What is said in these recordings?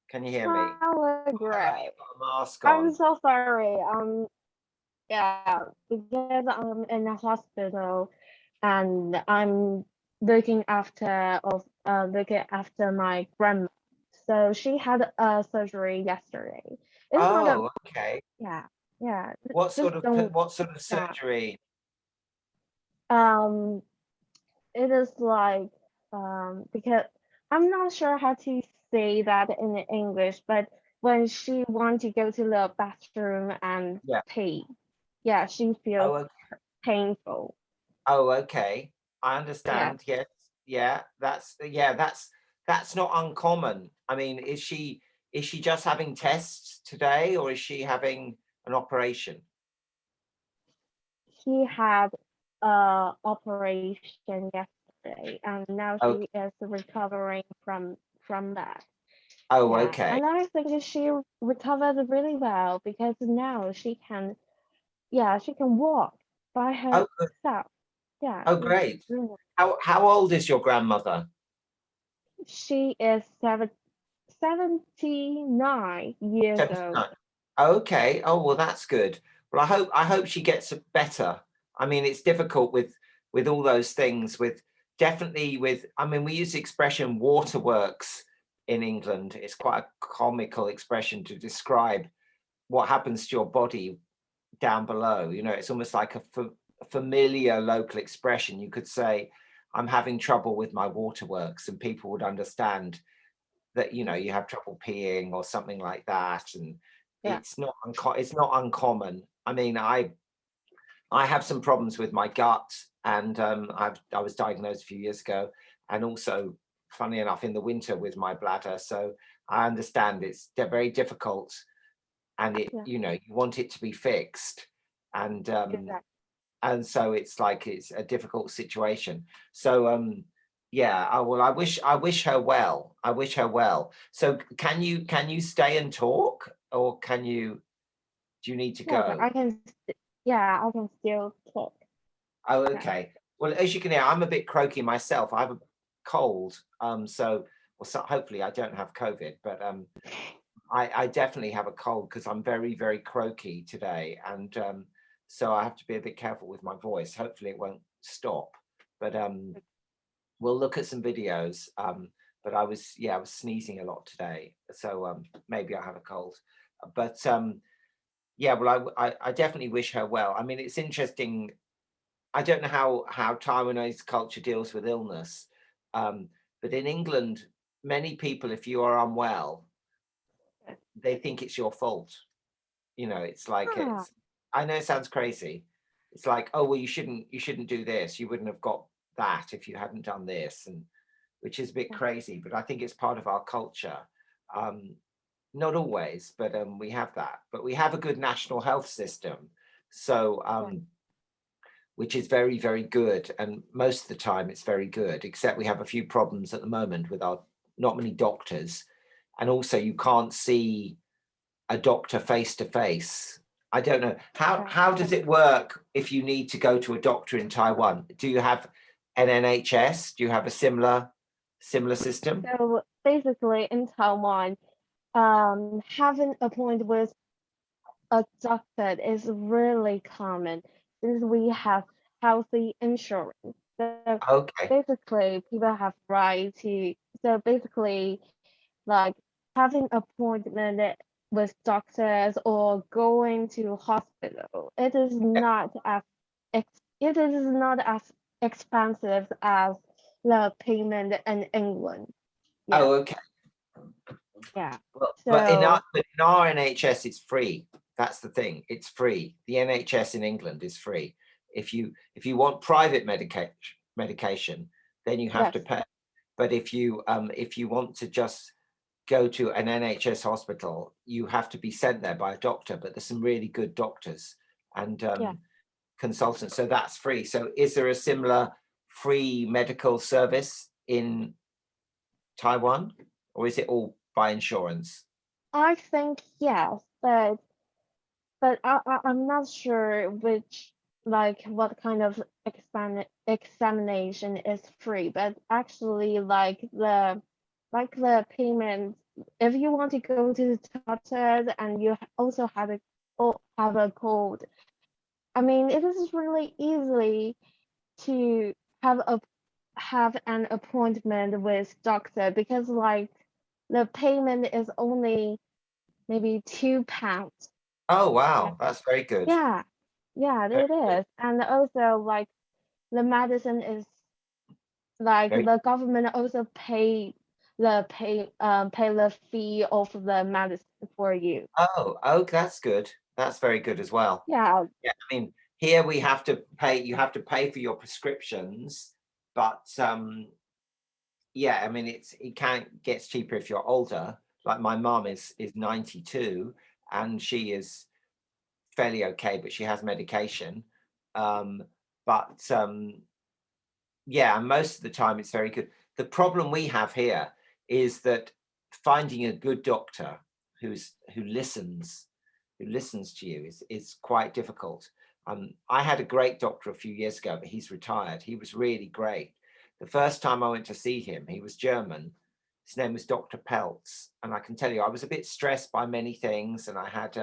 Can you hear me? Hello, Why have Greg. you got a mask I'm on? so sorry. Yeah, because I'm in a hospital and I'm looking after my grandma. So she had a surgery yesterday. It's not a Oh, okay. yeah, yeah. What Just sort of don't what sort of yeah. surgery? Um, it is like because I'm not sure how to say that in English, but when she want to go to the bathroom and Yeah. pee, yeah, she feels Oh, painful. oh, okay. I Yeah, understand. Yes. That's not uncommon. I mean, is she just having tests today, or is she having an operation? she had operation yesterday, and now she Okay. is recovering from that. Oh, Yeah, okay. and I think she recovered really well because now she can walk by Oh, good. herself. Yeah, Oh, it's great. really How old is your grandmother? she is 79 years old. 79. Okay. Oh, well, that's good. Well, I hope she gets better. I mean, it's difficult with all those things. With definitely with. I mean, we use the expression waterworks in England. It's quite a comical expression to describe what happens to your body down below. It's almost like a familiar local expression. You could say, "I'm having trouble with my waterworks," and people would understand that you have trouble peeing or something like that, and Yeah, it's not uncommon. I mean, I have some problems with my gut, and I was diagnosed a few years ago, and also, funny enough, in the winter with my bladder. So I understand it's very difficult, and yeah, you want it to be fixed, and um, exactly. and so it's like it's a difficult situation. So yeah, well, I wish her well. I wish her well. So can you stay and talk, or do you need to Yes, go? yeah, I can still talk. Oh, Yeah. okay. Well, as you can hear, I'm a bit croaky myself. I have a cold. Hopefully I don't have COVID, but I definitely have a cold because I'm very, very croaky today. And so I have to be a bit careful with my voice. Hopefully it won't stop. But we'll look at some videos. But I was sneezing a lot today. So maybe I have a cold. But yeah, well, I definitely wish her well. I mean, it's interesting. I don't know how Taiwanese culture deals with illness. Um, but in England, many people, if you are unwell, they think it's your fault. It's like Ah, I know it sounds crazy. It's like, oh well, you shouldn't do this. You wouldn't have got that if you hadn't done this, and which is a bit yeah, crazy, but I think it's part of our culture. Um, Not always, but we have that. But we have a good national health system, so yeah, which is very, very good. And most of the time, it's very good. Except we have a few problems at the moment with our not many doctors, and also you can't see a doctor face to face. I don't know how yeah. does it work if you need to go to a doctor in Taiwan? Do you have an NHS? Do you have a similar system? So basically, in Taiwan, having a point with a doctor is really common since we have healthy insurance. So Okay. basically, people have right to. So basically, like having appointment with doctors or going to hospital, Yeah. it is not as expensive as the payment in England. Yeah, Oh, okay. yeah. Well, but in our So but in our NHS, it's free. That's the thing. It's free. The NHS in England is free. If you want private medication, then you have yes, to pay. But if you want to just go to an NHS hospital, you have to be sent there by a doctor. But there's some really good doctors and yeah. consultants, so that's free. So is there a similar free medical service in Taiwan, or is it all by insurance? I think yes, but I'm not sure what kind of examination is free, but actually like the payment if you want to go to the doctor and you also have a cold, I mean, it is really easily to have a have an appointment with doctor because like the payment is only maybe £2. Oh, wow. That's very good. Yeah, yeah, Very it good. is. And also like the medicine is like Very, the government also pay the fee of the medicine for you. oh, that's good. That's very good as well. Yeah, Yeah, I mean, here we have to pay, you have to pay for your prescriptions, but yeah, I mean, it can't gets cheaper if you're older. Like my mom is 92 and she is fairly okay, but she has medication. Um, but yeah, and most of the time it's very good. The problem we have here is that finding a good doctor who listens to you is quite difficult. I had a great doctor a few years ago, but he's retired. He was really great. The first time I went to see him, he was German. His name was Dr. Peltz, and I can tell you, I was a bit stressed by many things, and I had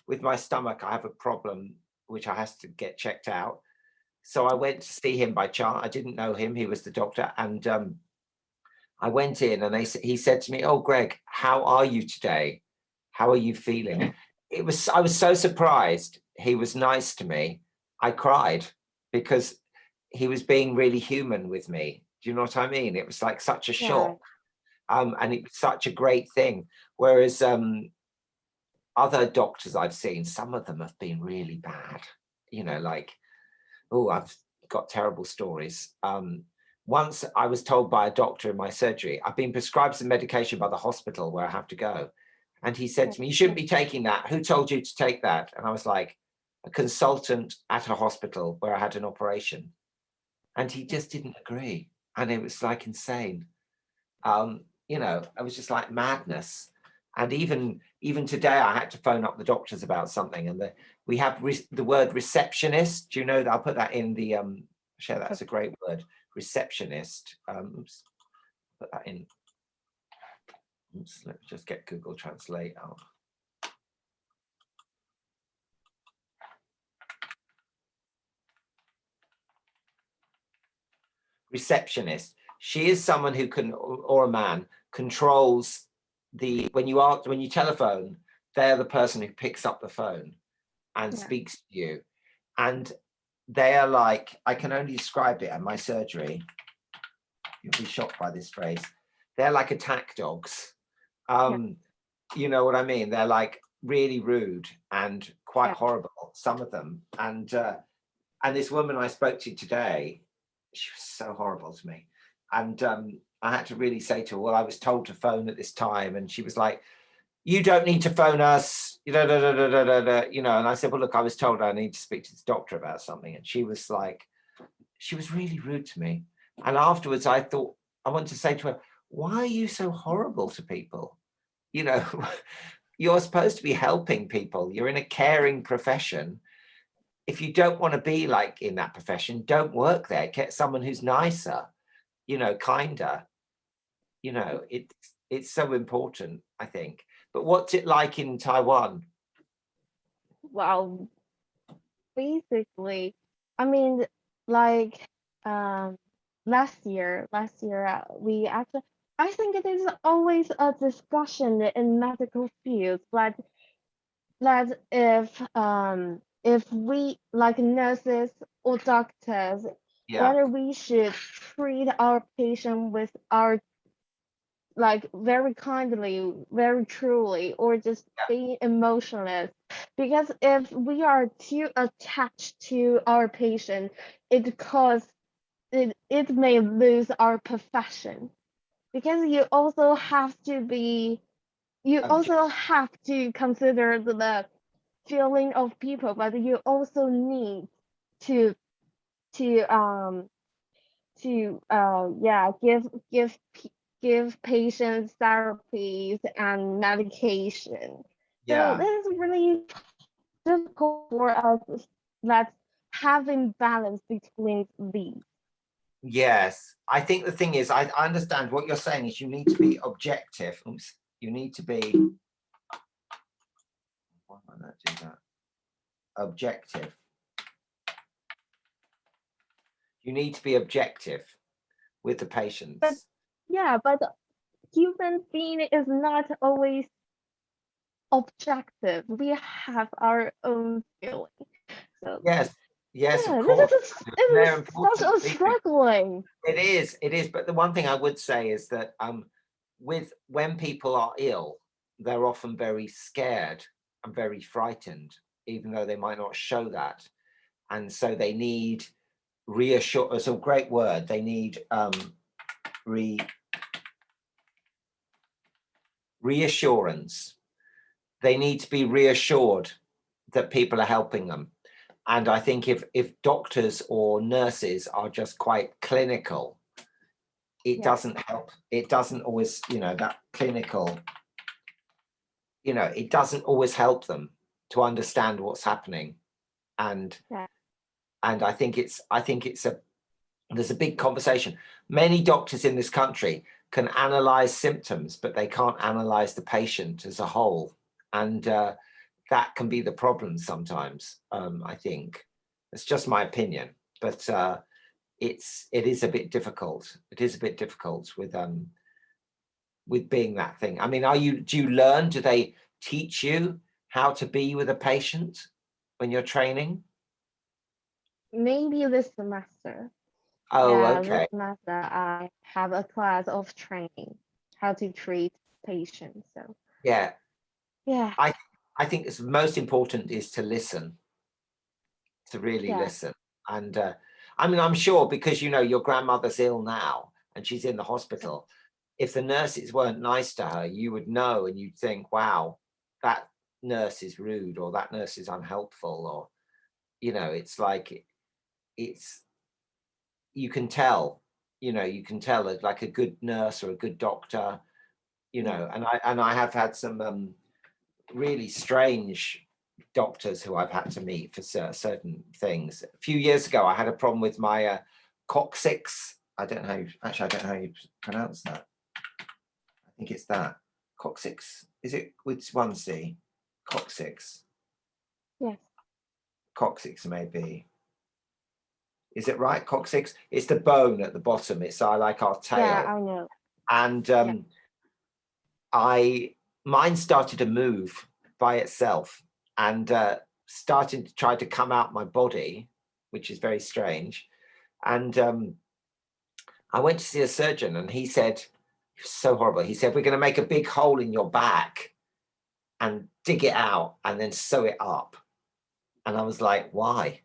with my stomach, I have a problem which I has to get checked out. So I went to see him by chance. I didn't know him. He was the doctor, and I went in, and he said to me, "Oh, Greg, how are you today? How are you feeling?" I was so surprised. He was nice to me. I cried because he was being really human with me. Do you know what I mean? It was like such a yeah, shock, and it was such a great thing. Whereas other doctors I've seen, some of them have been really bad. You know, like, oh, I've got terrible stories. Once I was told by a doctor in my surgery, I've been prescribed some medication by the hospital where I have to go. And he said yeah, to me, "You shouldn't be taking that. Who told you to take that?" And I was like, "A consultant at a hospital where I had an operation." And he just didn't agree. And it was like insane. You know, it was just like madness. And even today, I had to phone up the doctors about something, and we have the word receptionist. Do you know that? I'll put that in the share. That's a great word, receptionist. Oops, put that in. Oops, let me just get Google Translate out. Receptionist. She is someone who can, or a man, controls the when you telephone, they're the person who picks up the phone and yeah, speaks to you. And they are like, I can only describe it at my surgery. You'll be shocked by this phrase. They're like attack dogs. yeah, You know what I mean? They're like really rude and quite yeah, horrible, some of them. And this woman I spoke to today, she was so horrible to me. And I had to really say to her, well, I was told to phone at this time. And she was like, "You don't need to phone us, you know, da, da, da, da, da, da," you know. And I said, "Well, look, I was told I need to speak to this doctor about something." And she was like, she was really rude to me. And afterwards, I thought, I wanted to say to her, "Why are you so horrible to people? You know, you're supposed to be helping people. You're in a caring profession. If you don't want to be like in that profession, don't work there. Get someone who's nicer, you know, kinder. You know, it's so important, I think. But what's it like in Taiwan?" well, basically, I mean, like um last year we actually I think it is always a discussion in medical fields that if we like nurses or doctors Yeah, whether we should treat our patient with our like very kindly, very truly, or just being emotionless. Because if we are too attached to our patient, it may lose our profession. Because you object, also have to consider the feeling of people, but you also need to to yeah give patients therapies and medication. So yeah. this is really difficult for us that having balance between these. Yes, I think the thing is, I understand what you're saying is you need to be objective. Oops. You need to be, why might that do that? Objective. You need to be objective with the patients. But yeah, but human being is not always objective. We have our own feeling. So Yes, yes, of yeah, course. this They're is such important a feelings. struggling. It is. But the one thing I would say is that when people are ill, they're often very scared and very frightened, even though they might not show that. And so they need reassure. It's a great word. They need reassurance. They need to be reassured that people are helping them. And I think if doctors or nurses are just quite clinical, it doesn't help. It doesn't always, that clinical, it doesn't always help them to understand what's happening. And I think there's a big conversation. Many doctors in this country can analyze symptoms, but they can't analyze the patient as a whole. And that can be the problem sometimes. I think it's just my opinion, but it is a bit difficult. It is a bit difficult with being that thing. I mean, do they teach you how to be with a patient when you're training? Maybe this semester. Oh, Yeah, okay. this semester I have a class of training how to treat patients. So Yeah. yeah. I think it's most important is to listen, to really listen. And I mean, I'm sure because your grandmother's ill now and she's in the hospital. If the nurses weren't nice to her, you would know and you'd think, wow, that nurse is rude or that nurse is unhelpful, or it's like you can tell, that like a good nurse or a good doctor, and I have had some really strange doctors who I've had to meet for certain things. A few years ago, I had a problem with my coccyx. I don't know how you pronounce that. I think it's that coccyx. Is it with one C? Coccyx. Yes. Coccyx, maybe. Is it right? Coccyx. It's the bone at the bottom. It's like our tail. Yeah, I know. And mine started to move by itself and started to try to come out my body, which is very strange. And I went to see a surgeon and he said, so horrible. He said, we're going to make a big hole in your back and dig it out and then sew it up. And I was like, why?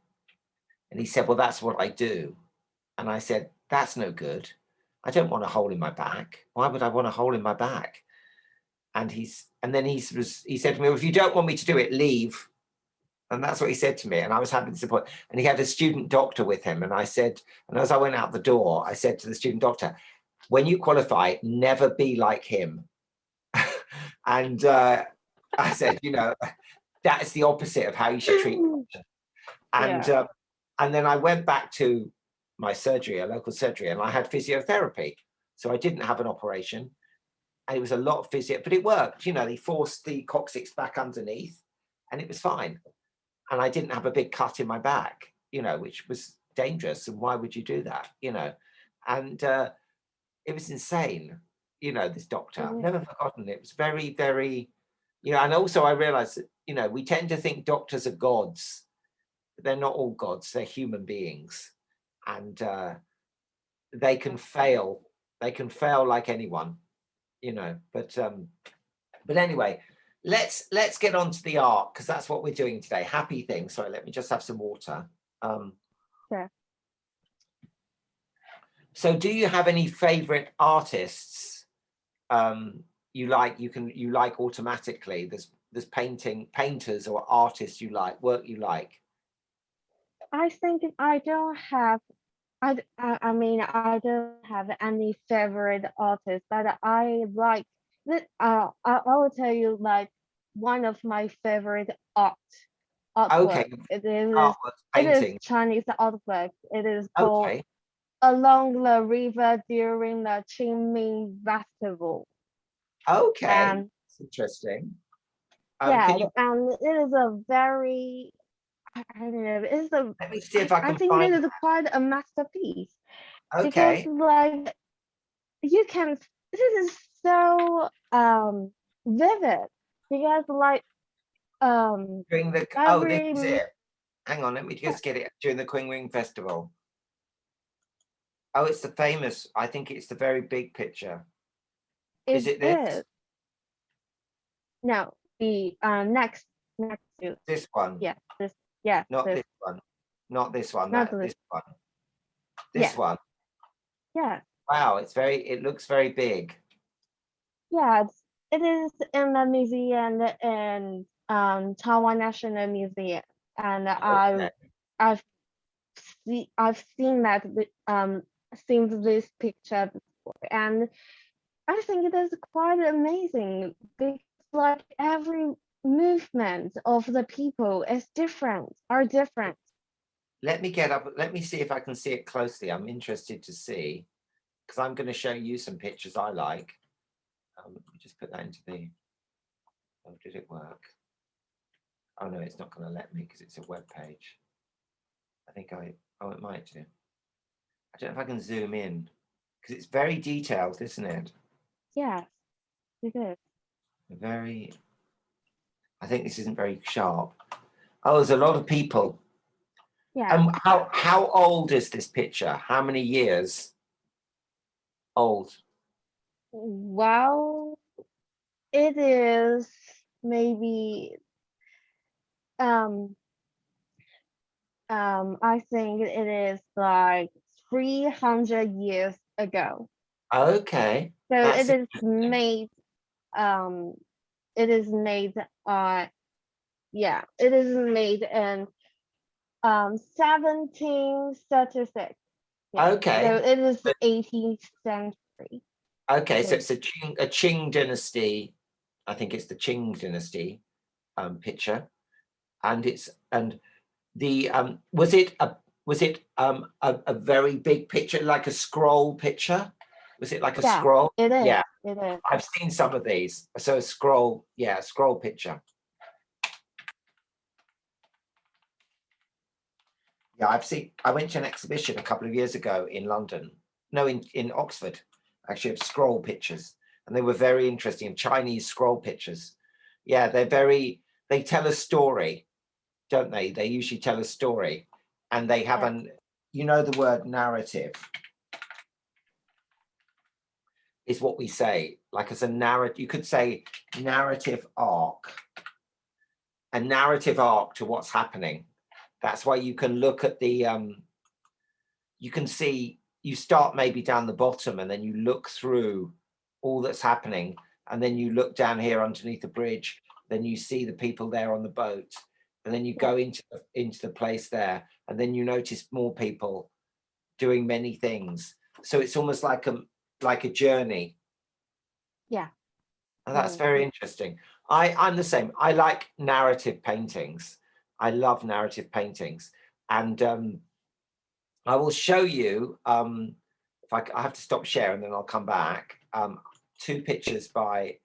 And he said, well, that's what I do. And I said, that's no good. I don't want a hole in my back. Why would I want a hole in my back? And he said to me, well, if you don't want me to do it, leave. And that's what he said to me. And I was happy to support. And he had a student doctor with him. And I said, and as I went out the door, I said to the student doctor, when you qualify, never be like him. And I said, that is the opposite of how you should treat patients. And then I went back to my surgery, a local surgery, and I had physiotherapy. So I didn't have an operation. And it was a lot of physio, but it worked. They forced the coccyx back underneath and it was fine. And I didn't have a big cut in my back, which was dangerous. And why would you do that? And it was insane, this doctor. I've never forgotten it. It was very, very, and also I realized that, we tend to think doctors are gods. But they're not all gods, they're human beings. And they can fail. They can fail like anyone. But anyway, let's get on to the art because that's what we're doing today. Happy thing. Sorry, let me just have some water. Sure. So do you have any favorite artists you like automatically? There's painters or artists you like, work you like? I think I don't have I mean, I don't have any favorite artist, but I like that. I will tell you like one of my favorite artwork. Okay, It is painting. Chinese artwork. It is called Okay, Along the River During the Qingming Festival. Okay, And that's interesting. yeah, Can you and it is a very, I don't know, let me see if I I can think find this is quite a masterpiece that? because Okay, like you can, this is so vivid because like um during the oh, this every is it. Hang on, let me yeah, just get it during the Queen Ring Festival. Oh, it's the famous. I think it's the very big picture. Is it it this? is. No, the next to, This one? yeah, this, yeah, Not this, this one. Not this one. not That this, this one. This yeah, one. yeah, Wow, it's very. It looks very big. yeah. It is in the museum in Taiwan National Museum, and Okay. I've I've seen seen this picture before, and I think it is quite amazing because like every movement of the people is different, are different. Let me get up. Let me see if I can see it closely. I'm interested to see because I'm going to show you some pictures I like. Let me just put that into the. Oh, did it work? Oh no, it's not going to let me because it's a web page. I think I. Oh, it might do. I don't know if I can zoom in because it's very detailed, isn't it? Yes, it is. Very. I think this isn't very sharp. Oh, there's a lot of people. Yeah. And how old is this picture? How many years old? Well, it is maybe um I think it is like 300 years ago. Okay, So that's um it is made yeah, it is made in 1736. Yeah. So okay. it is 18th century. Okay, so So it's a Qing dynasty. I think it's the Qing dynasty picture, and it's and the was it a very big picture like a scroll picture? Was it like a yeah, scroll? it is. Yeah, It is. I've seen some of these. So a scroll, yeah, a scroll picture. Yeah, I've seen. I went to an exhibition a couple of years ago in London. No, in Oxford, actually, of scroll pictures, and they were very interesting. Chinese scroll pictures. Yeah, they're very. They tell a story, don't they? They usually tell a story, and they have Yeah. an. You know, the word narrative is what we say. Like as a narrative, you could say narrative arc. A narrative arc to what's happening. That's why you can look at the you can see you start maybe down the bottom and then you look through all that's happening and then you look down here underneath the bridge, then you see the people there on the boat, and then you Yeah. go into the place there and then you notice more people doing many things, so it's almost like a journey. Yeah. And It that's is. very interesting. I'm the same. I like narrative paintings. I love narrative paintings, and I will show you, if I have to stop sharing, then I'll come back. Two pictures by,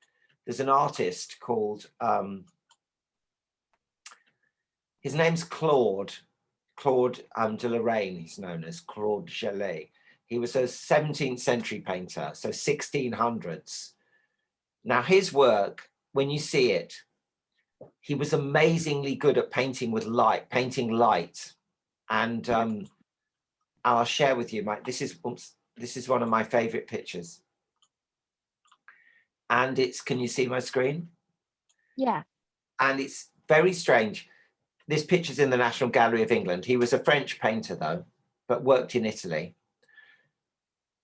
there's an artist called, his name's Claude de Lorraine, he's known as Claude Gelée. He was a 17th century painter, so 1600s. Now his work, when you see it, he was amazingly good at painting with light, painting light. And I'll share with you, this is one of my favorite pictures. And it's, can you see my screen? Yeah. And it's very strange. This picture's in the National Gallery of England. He was a French painter though, but worked in Italy.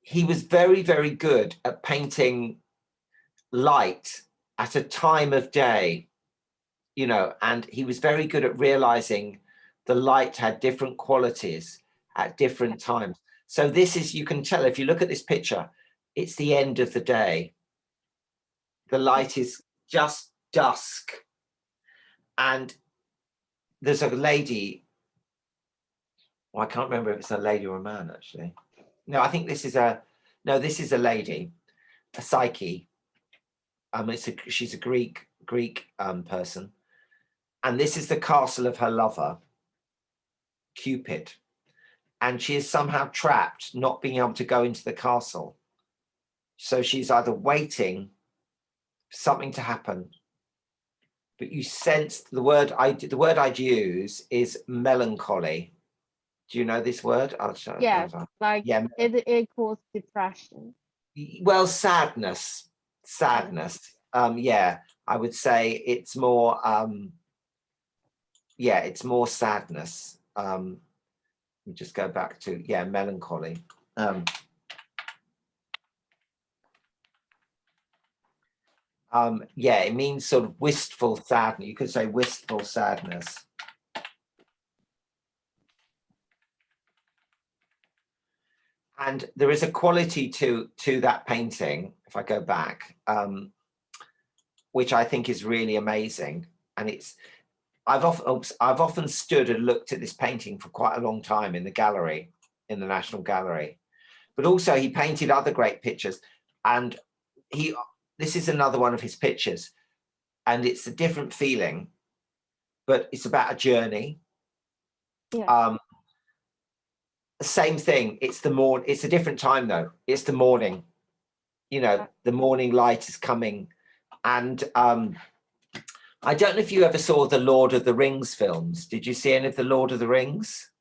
He was very, very good at painting light at a time of day, and he was very good at realizing the light had different qualities at different times. So this is, you can tell if you look at this picture, it's the end of the day. The light is just dusk. And there's a lady, well, I can't remember if it's a lady or a man, actually. No, I think this is a lady, a Psyche. She's a Greek person, and this is the castle of her lover, Cupid, and she is somehow trapped, not being able to go into the castle. So she's either waiting for something to happen, but you sense the word I'd use is melancholy. Do you know this word? Yes, like yeah, it equals depression. well, sadness. Yeah, I would say it's more yeah, it's more sadness. Let me just go back to, yeah, melancholy. Yeah, it means sort of wistful sadness. You could say wistful sadness. And there is a quality to that painting, if I go back, which I think is really amazing. And it's, I've often stood and looked at this painting for quite a long time in the gallery, in the National Gallery. But also he painted other great pictures, and this is another one of his pictures, and it's a different feeling, but it's about a journey. Yeah. Same thing. It's a different time though. It's the morning. You know, the morning light is coming, and I don't know if you ever saw the Lord of the Rings films. Did you see any of the Lord of the Rings?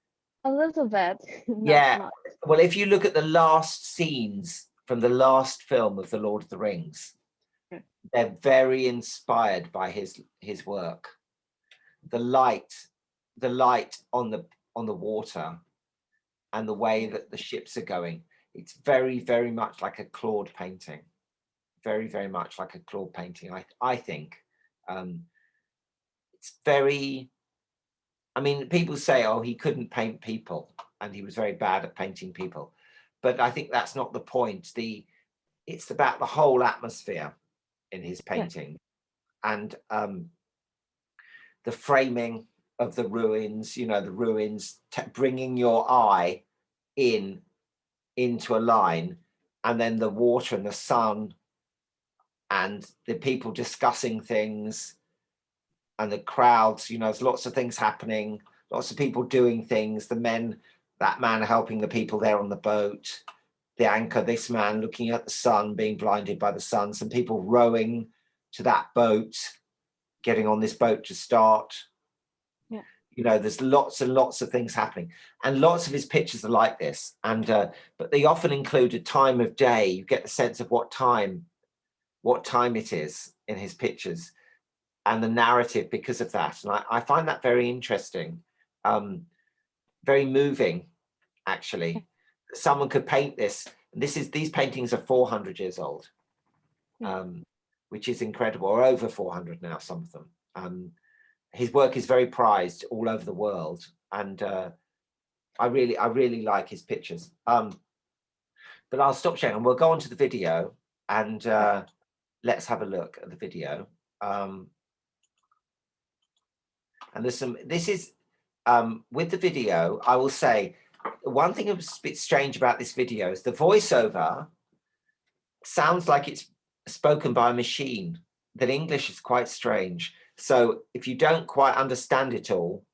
A little bit. Yeah. Not. Well, if you look at the last scenes from the last film of the Lord of the Rings, they're very inspired by his work. The light on the water, and the way that the ships are going, it's very, very much like a Claude painting. Very, very much like a Claude painting. I think it's very. I mean, people say, oh, he couldn't paint people, and he was very bad at painting people, but I think that's not the point. It's about the whole atmosphere in his painting, and the framing of the ruins. You know, the ruins, bringing your eye into a line, and then the water and the sun, and the people discussing things, and the crowds. You know, there's lots of things happening, lots of people doing things. That man helping the people there on the boat, the anchor, this man looking at the sun, being blinded by the sun, some people rowing to that boat, getting on this boat to start. Yeah. You know, there's lots and lots of things happening, and lots of his pictures are like this. And but they often include a time of day. You get the sense of what time it is in his pictures, and the narrative because of that. And I find that very interesting, very moving, actually. Someone could paint this. These paintings are 400 years old, which is incredible, or over 400 now, some of them. His work is very prized all over the world, and I really like his pictures. But I'll stop sharing, and we'll go on to the video, and let's have a look at the video. And this is with the video, I will say, one thing that's a bit strange about this video is the voiceover sounds like it's spoken by a machine. That English is quite strange. So if you don't quite understand it all,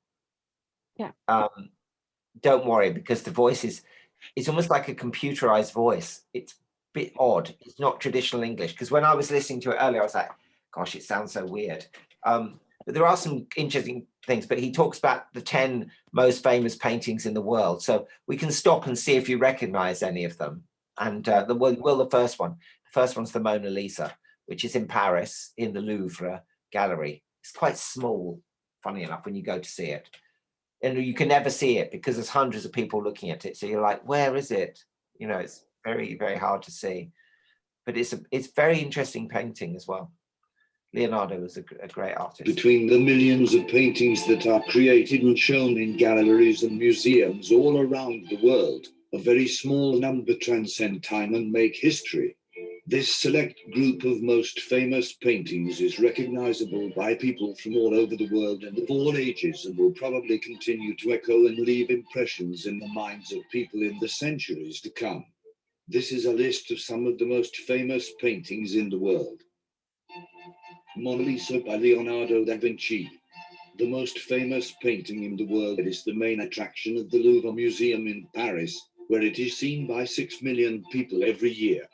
don't worry, because the voice it's almost like a computerized voice. It's a bit odd. It's not traditional English, because when I was listening to it earlier, I was like, gosh, it sounds so weird. But there are some interesting things. But he talks about the 10 most famous paintings in the world. So we can stop and see if you recognize any of them. And the first one. The first one's the Mona Lisa, which is in Paris in the Louvre gallery. It's quite small, funny enough, when you go to see it. And you can never see it because there's hundreds of people looking at it. So you're like, where is it? You know, it's very, very hard to see. But it's very interesting painting as well. Leonardo was a great artist. Between the millions of paintings that are created and shown in galleries and museums all around the world, a very small number transcend time and make history. This select group of most famous paintings is recognizable by people from all over the world and of all ages, and will probably continue to echo and leave impressions in the minds of people in the centuries to come. This is a list of some of the most famous paintings in the world. Mona Lisa by Leonardo da Vinci. The most famous painting in the world, it is the main attraction of the Louvre Museum in Paris, where it is seen by 6 million people every year.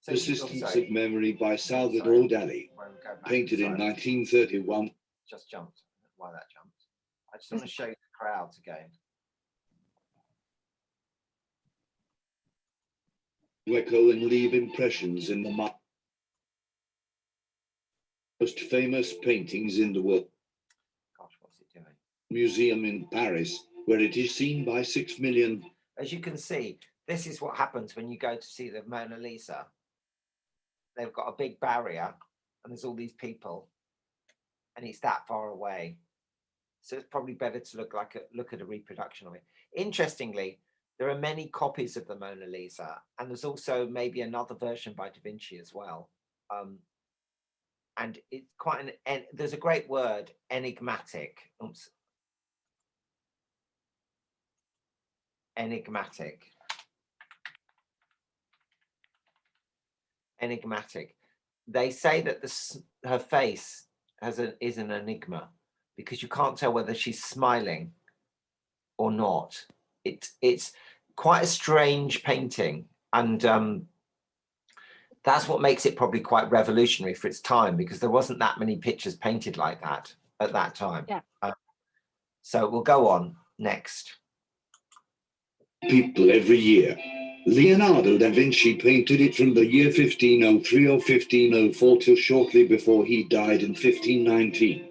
So Persistence sorry. of Memory by Salvador Dali, Won't go back. painted in Sorry. 1931. Just jumped. Why that jumped? I just want to show you the crowds again. To echo and leave impressions in the mind. Most famous paintings in the world. Gosh, what's it doing? Museum in Paris, where it is seen by 6 million. As you can see, this is what happens when you go to see the Mona Lisa. They've got a big barrier and there's all these people and it's that far away. So it's probably better to look at a reproduction of it. Interestingly, there are many copies of the Mona Lisa, and there's also maybe another version by Da Vinci as well. And it's quite there's a great word, enigmatic. Oops. Enigmatic. Enigmatic. They say that her face is an enigma because you can't tell whether she's smiling or not. It's quite a strange painting, and that's what makes it probably quite revolutionary for its time, because there wasn't that many pictures painted like that at that time. Yeah. So we'll go on next. People every year. Leonardo da Vinci painted it from the year 1503 or 1504 till shortly before he died in 1519.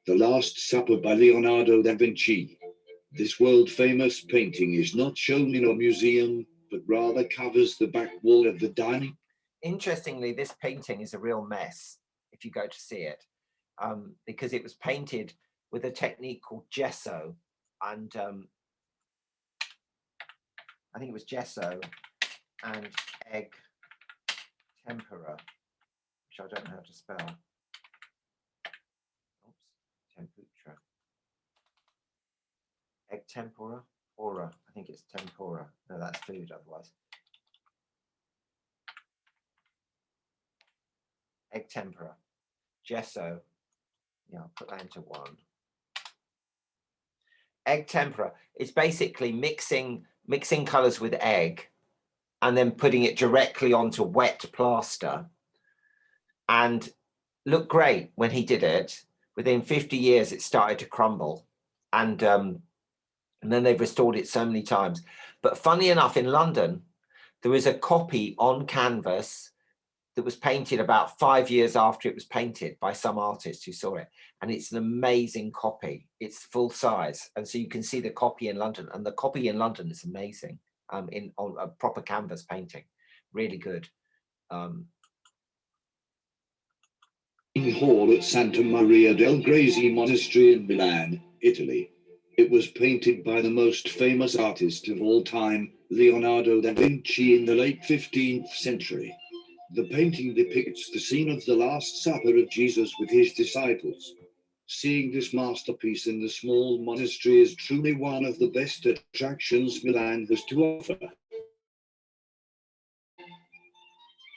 The Last Supper by Leonardo da Vinci. This world-famous painting is not shown in a museum, but rather covers the back wall of the dining. Interestingly, this painting is a real mess if you go to see it, because it was painted with a technique called gesso, and I think it was gesso and egg tempera, which I don't know how to spell. Oops, tempura. Egg tempura? Ora. I think it's tempura. No, that's food otherwise. Egg tempera. Gesso. Yeah, I'll put that into one. Egg tempera. It's basically mixing colors with egg and then putting it directly onto wet plaster, and looked great when he did it. Within 50 years, it started to crumble, and then they've restored it so many times. But funny enough, in London, there is a copy on canvas that was painted about 5 years after it was painted by some artist who saw it. And it's an amazing copy. It's full size. And so you can see the copy in London, and the copy in London is amazing, on a proper canvas painting. Really good. In hall at Santa Maria del Grazie Monastery in Milan, Italy. It was painted by the most famous artist of all time, Leonardo da Vinci, in the late 15th century. The painting depicts the scene of the Last Supper of Jesus with his disciples. Seeing this masterpiece in the small monastery is truly one of the best attractions Milan has to offer.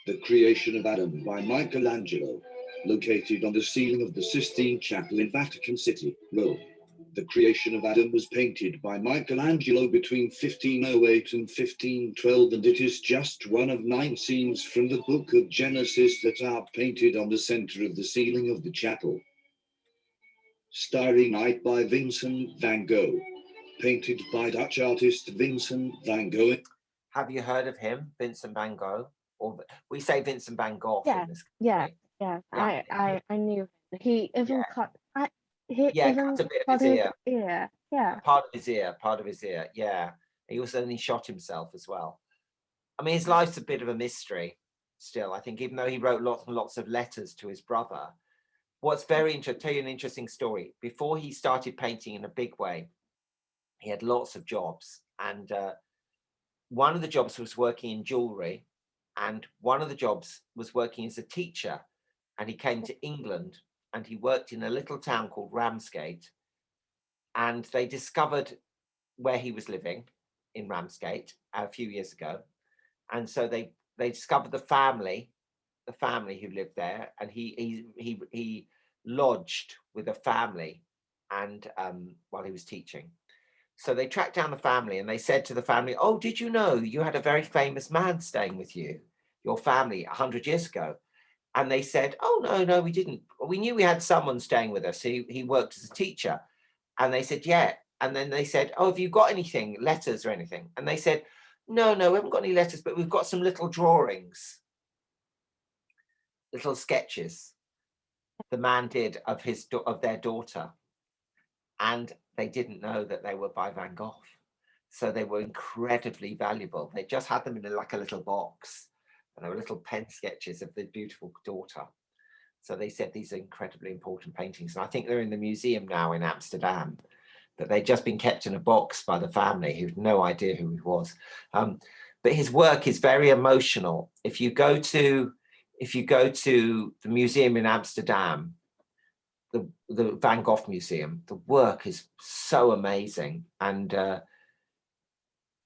The Creation of Adam by Michelangelo, located on the ceiling of the Sistine Chapel in Vatican City, Rome. The Creation of Adam was painted by Michelangelo between 1508 and 1512, and it is just one of 9 scenes from the book of Genesis that are painted on the center of the ceiling of the chapel. Starry Night by Vincent van Gogh, painted by Dutch artist Vincent van Gogh. Have you heard of him, Vincent van Gogh? Or we say Vincent van Gogh Yeah, in this yeah, country. yeah. Yeah. I knew him. He even cut. He Yeah, even cut a bit of cut his his ear. ear. Yeah. Part of his ear. Yeah. He also then he shot himself as well. I mean, his life's a bit of a mystery still, I think, even though he wrote lots and lots of letters to his brother. What's very interesting, tell you an interesting story. Before he started painting in a big way, he had lots of jobs. And one of the jobs was working in jewelry. And one of the jobs was working as a teacher. And he came to England and he worked in a little town called Ramsgate. And they discovered where he was living in Ramsgate a few years ago. And so they discovered the family the family who lived there, and he lodged with a family, and while he was teaching. So they tracked down the family and they said to the family, "Oh, did you know you had a very famous man staying with you, your family, 100 years ago?" And they said, "Oh, no, no, we didn't. We knew we had someone staying with us. He worked as a teacher." And they said, "Yeah." And then they said, "Oh, have you got anything, letters or anything?" And they said, "No, no, we haven't got any letters, but we've got some little drawings, little sketches the man did of their daughter." And they didn't know that they were by Van Gogh. So they were incredibly valuable. They just had them in like a little box, and they were little pen sketches of the beautiful daughter. So they said these are incredibly important paintings. And I think they're in the museum now in Amsterdam, that they'd just been kept in a box by the family who had no idea who he was. But his work is very emotional. If you go to the museum in Amsterdam, the Van Gogh Museum, the work is so amazing. And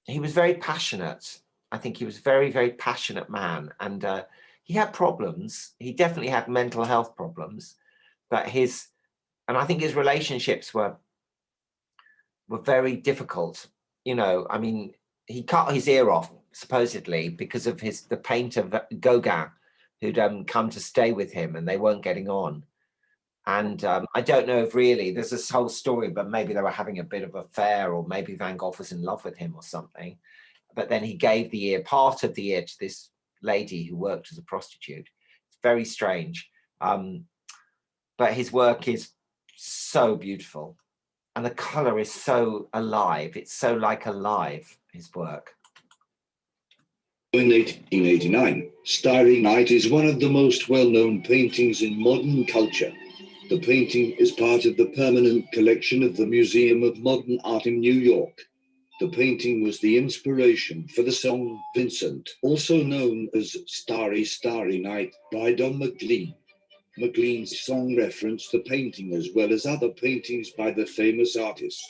he was very passionate. I think he was a very, very passionate man. And he had problems. He definitely had mental health problems. But and I think his relationships were very difficult. You know, I mean, he cut his ear off, supposedly, because of the painter Gauguin, who'd come to stay with him, and they weren't getting on. And I don't know if really there's this whole story, but maybe they were having a bit of affair, or maybe Van Gogh was in love with him or something. But then he gave part of the ear to this lady who worked as a prostitute. It's very strange. But his work is so beautiful, and the color is so alive. It's so like alive, his work. In 1889, Starry Night is one of the most well-known paintings in modern culture. The painting is part of the permanent collection of the Museum of Modern Art in New York. The painting was the inspiration for the song Vincent, also known as Starry, Starry Night by Don McLean. McLean's song referenced the painting as well as other paintings by the famous artist.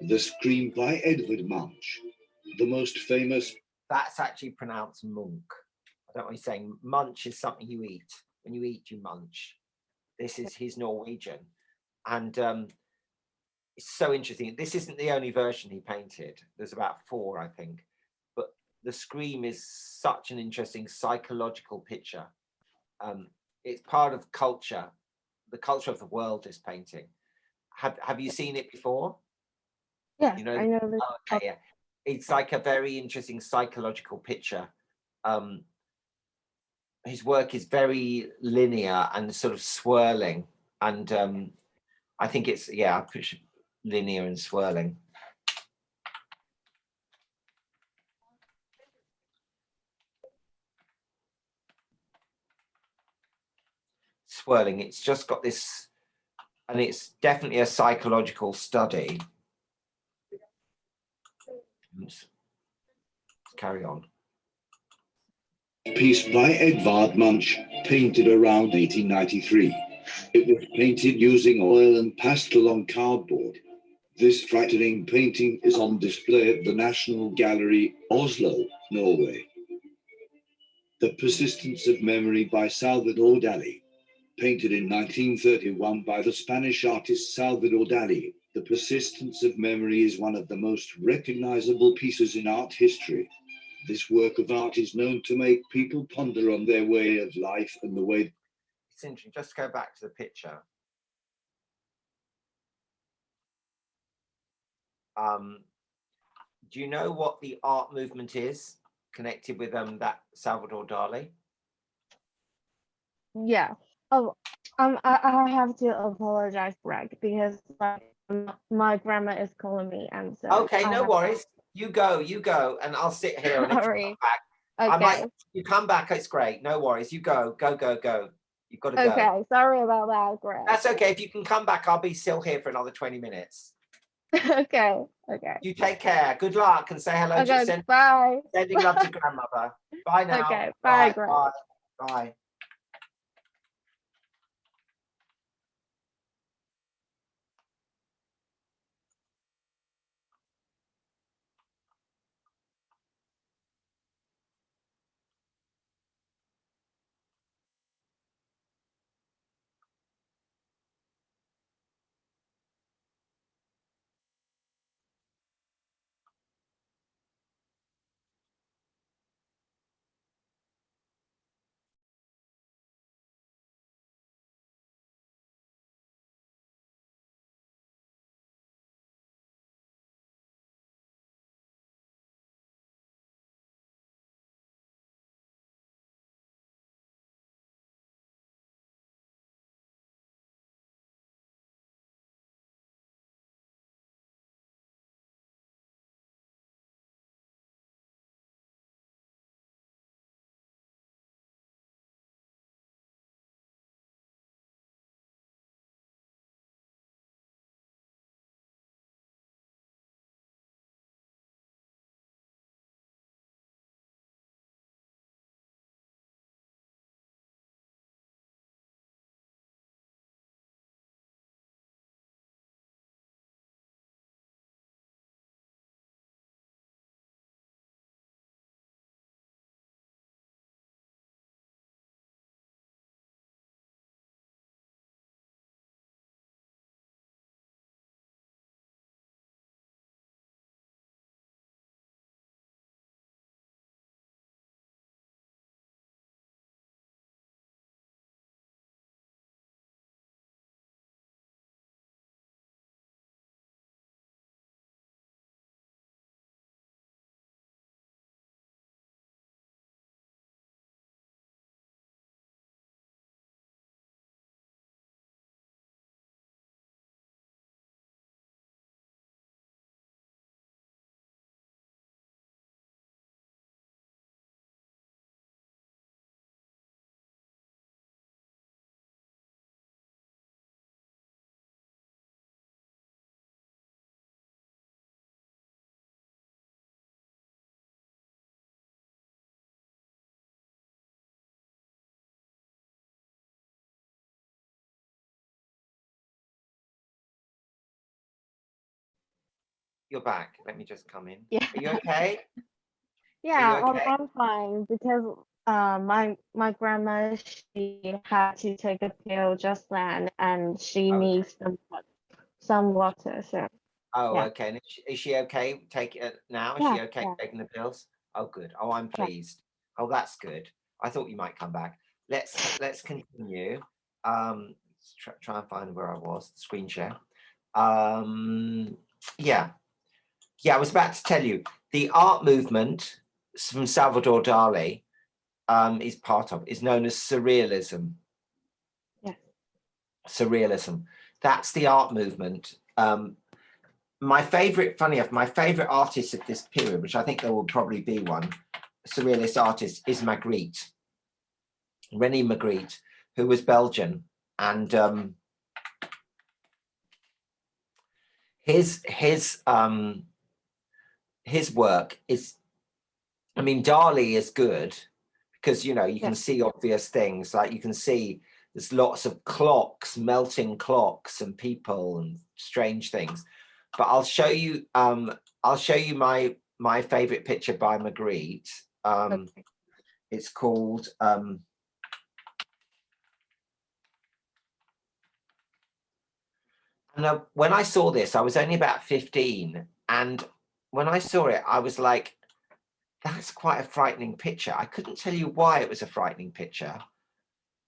The Scream by Edvard Munch, the most famous. That's actually pronounced Munch. I don't know what he's saying. Munch is something you eat. When you eat, you munch. He's Norwegian. And it's so interesting. This isn't the only version he painted. There's about 4, I think. But The Scream is such an interesting psychological picture. It's part of culture, the culture of the world, this painting. Have you seen it before? Yes, You know, I know this. okay, yeah. It's like a very interesting psychological picture. His work is very linear and sort of swirling, and I think it's linear and swirling. Swirling. It's just got this, and it's definitely a psychological study. Let's carry on. Piece by Edvard Munch, painted around 1893. It was painted using oil and pastel on cardboard. This frightening painting is on display at the National Gallery, Oslo, Norway. The Persistence of Memory by Salvador Dali, painted in 1931 by the Spanish artist Salvador Dali. The Persistence of Memory is one of the most recognizable pieces in art history. This work of art is known to make people ponder on their way of life and the way. It's interesting. Just go back to the picture. Do you know what the art movement is connected with that Salvador Dali? Yeah. Oh, I have to apologize, Greg, because my grandma is calling me, and so. Okay, no worries. You go, and I'll sit here. And if you come back, okay. You come back. It's great. No worries. You go. You've got to go. Okay, sorry about that, Greg. That's okay. If you can come back, I'll be still here for another 20 minutes. Okay. You take care. Good luck, and say hello to bye. Sending love to grandmother. Bye now. Okay, bye, Greg. Bye. You're back. Let me just come in. Yeah. Are you okay? Yeah, okay? I'm fine because my grandma, she had to take a pill just then and she Okay. needs some water. So Oh, yeah, okay. And is she okay? Take it now. Is yeah, she okay yeah, taking the pills? Oh, good. Oh, I'm yeah. pleased. Oh, that's good. I thought you might come back. Let's continue. Let's try and find where I was. The screen share. Yeah, yeah. I was about to tell you the art movement from Salvador Dali is known as surrealism. Yeah. Surrealism. That's the art movement. My favorite artist of this period, which I think there will probably be one, surrealist artist, is Magritte, René Magritte, who was Belgian, and his work is, I mean, Dali is good because, you know, you can Yeah. see obvious things, like you can see there's lots of clocks, melting clocks and people and strange things. But I'll show you my favorite picture by Magritte. Okay. It's called and when I saw this, I was only about 15, and when I saw it, I was like, that's quite a frightening picture. I couldn't tell you why it was a frightening picture,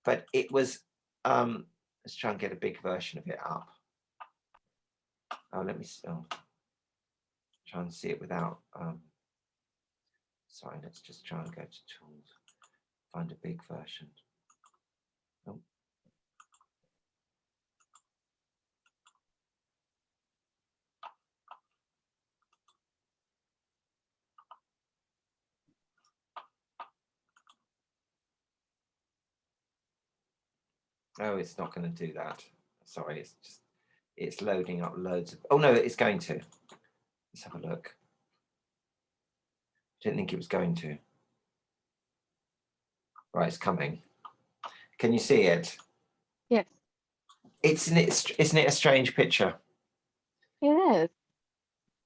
but it was. Let's try and get a big version of it up. Oh, let me try and see it without. Sorry, let's just try and go to tools, find a big version. Oh. Oh, it's not going to do that. Sorry, it's loading up loads of. Oh no, it's going to. Let's have a look. Didn't think it was going to. Right, it's coming. Can you see it? Yes, Isn't it a strange picture? it is.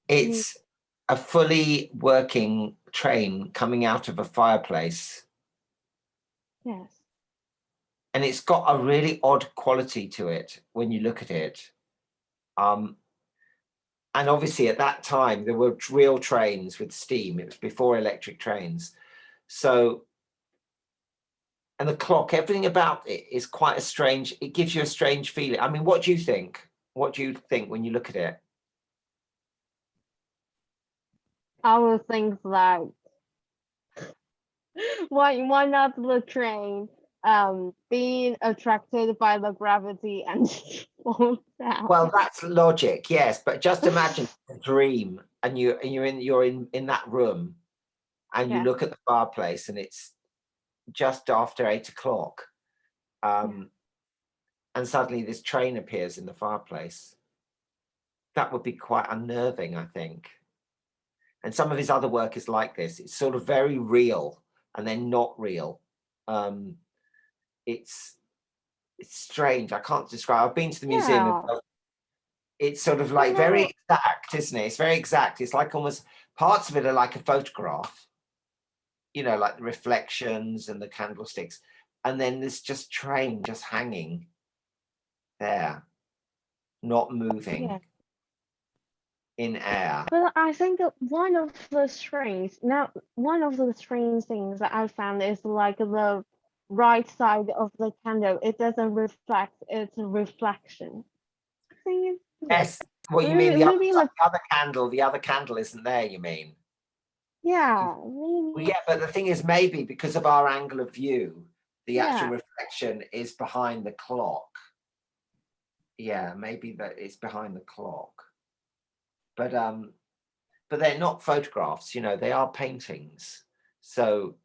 It's a fully working train coming out of a fireplace, Yes. and it's got a really odd quality to it when you look at it. And obviously at that time there were real trains with steam. It was before electric trains. So, and the clock, everything about it is quite a strange, it gives you a strange feeling. I mean, what do you think? What do you think when you look at it? I would think that why not the train being attracted by the gravity and fall down. Well, that's logic, yes, but just imagine a dream, and you're in that room, and you Yeah. look at the fireplace, and it's just after 8 o'clock, and suddenly this train appears in the fireplace. That would be quite unnerving, I think. And some of his other work is like this. It's sort of very real and then not real. It's strange. I can't describe. I've been to the museum. Yeah. It's sort of You like very know, exact, isn't it? It's very exact. It's like almost parts of it are like a photograph, you know, like the reflections and the candlesticks. And then there's just train just hanging there, not moving yeah. in air. But I think that one of the strange things that I found is like the right side of the candle. It doesn't reflect its reflection. I think it's weird. Yes. Well, you mean Maybe like the other candle isn't there, you mean? yeah, Well, maybe yeah, but the thing is, maybe because of our angle of view, the actual yeah, reflection is behind the clock. Yeah, maybe that it's behind the clock. But they're not photographs, you know, they are paintings. So,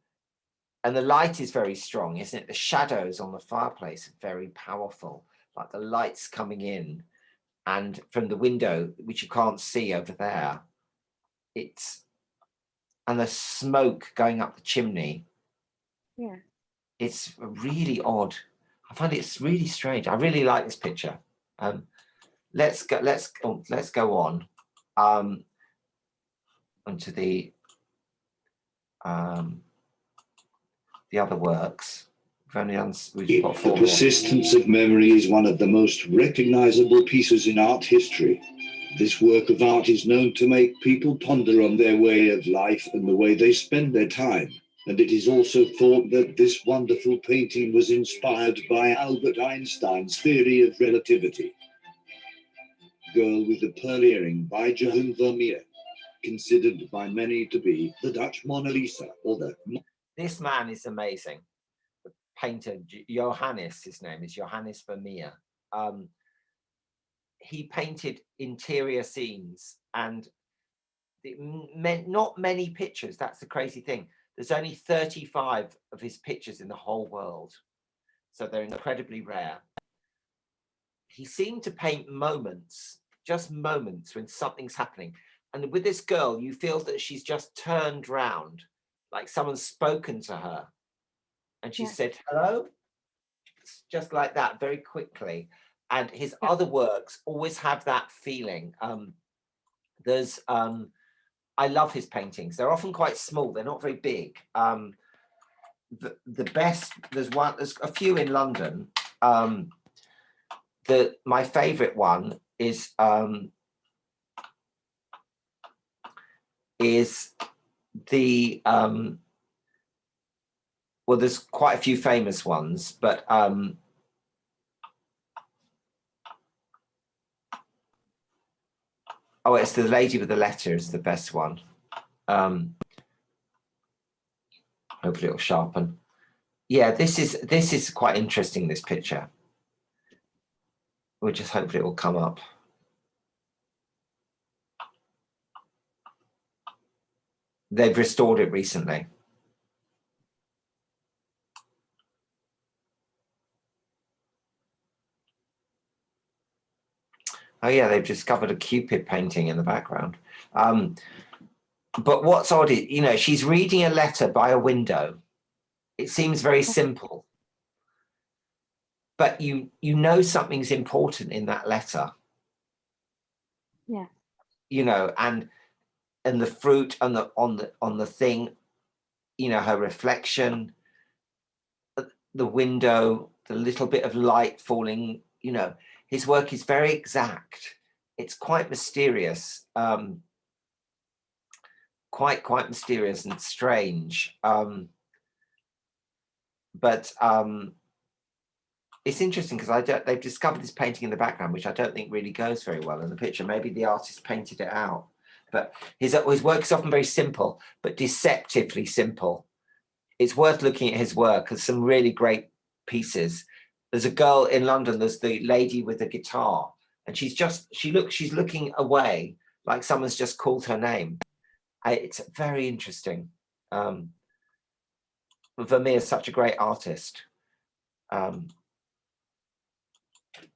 and the light is very strong, isn't it? The shadows on the fireplace are very powerful, like the lights coming in and from the window, which you can't see over there. And the smoke going up the chimney. yeah. It's really odd. I find it's really strange. I really like this picture. Let's go on. onto the other works. We've got The 4 more. persistence of memory is one of the most recognizable pieces in art history. This work of art is known to make people ponder on their way of life and the way they spend their time. And it is also thought that this wonderful painting was inspired by Albert Einstein's theory of relativity. Girl with a Pearl Earring by Johan Vermeer, considered by many to be the Dutch Mona Lisa, or the... This man is amazing. The painter, Johannes, his name is Johannes Vermeer. He painted interior scenes, and not many pictures. That's the crazy thing. There's only 35 of his pictures in the whole world. So they're incredibly rare. He seemed to paint moments, just moments when something's happening. And with this girl, you feel that she's just turned round, like someone's spoken to her. And she said, hello, just like that, very quickly. And his other works always have that feeling. I love his paintings. They're often quite small. They're not very big. The best, there's a few in London. My favorite one is the well, there's quite a few famous ones, but oh, it's The Lady with the Letter is the best one. Hopefully it'll sharpen. Yeah, this is quite interesting, this picture. We'll just hopefully it will come up. They've restored it recently. Oh yeah, they've discovered a Cupid painting in the background. But what's odd is, you know, she's reading a letter by a window. It seems very simple, but you know something's important in that letter. Yeah. You know, and the fruit on the thing, you know, her reflection, the window, the little bit of light falling, you know, his work is very exact. It's quite mysterious, quite mysterious and strange. But it's interesting because they've discovered this painting in the background, which I don't think really goes very well in the picture. Maybe the artist painted it out. But his work is often very simple, but deceptively simple. It's worth looking at his work. There's some really great pieces. There's a girl in London, there's the lady with the guitar, and she's looking away like someone's just called her name. It's very interesting. Vermeer is such a great artist.